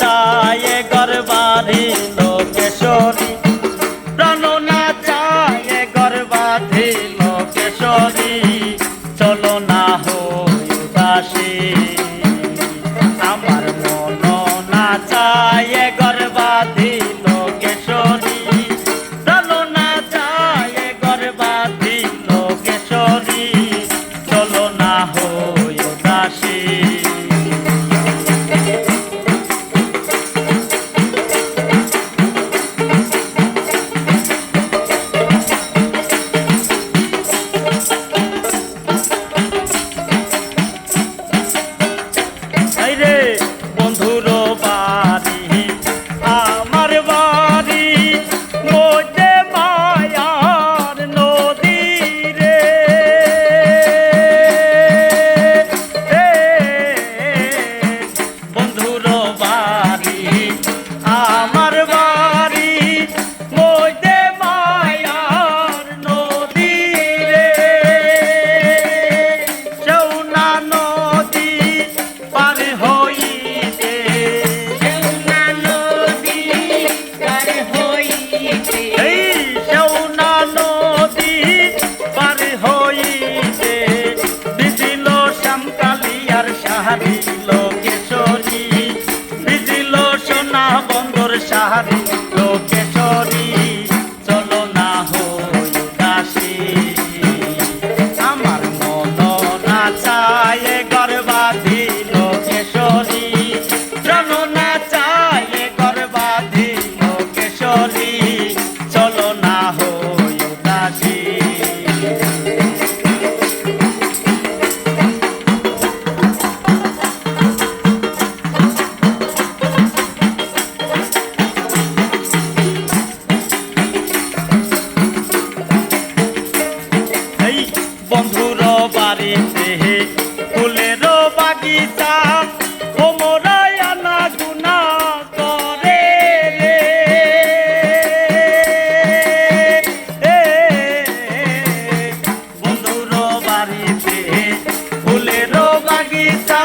চায় গর্বাধি লোকেশ্বরী, প্রাণ না চায় গর্বাধি লোকেশ্বরী, চলো না হই উদাসী। আমার মন না চায় গর্বাধি লোকেশ্বরী, প্রাণ না চায় গর্বাধি লোকেশ্বরী, চলো না হই উদাসী। বন্ধুর বাড়ি আমার বাড়ি মধ্যে মায়ার নদী রে, বন্ধুর বাড়ি আমার বাড়ি মধ্যে মায়ার নদী রে, যমুনা নদী পার হইতে, যমুনা নদী পার হইতে, এই যমুনা নদী পার হইতে, ভিজিল শ্যামকালিয়ার শাড়ি লোকেশ্বরী, ভিজিল সোনা বন্দর শাড়ি লোকেশ্বরী, চলো না হই উদাসী। আমার মন না চায় গর্বাধি লোকেশ্বরী, প্রাণ না চায় গর্বাধি লোকেশ্বরী, চলো না হই উদাসী। এই বন্ধুর বাড়িতে ফুলের বাগিচা, ওমরাই আনা গুনা করে রে, বন্ধুর বাড়িতে ফুলের বাগিচা,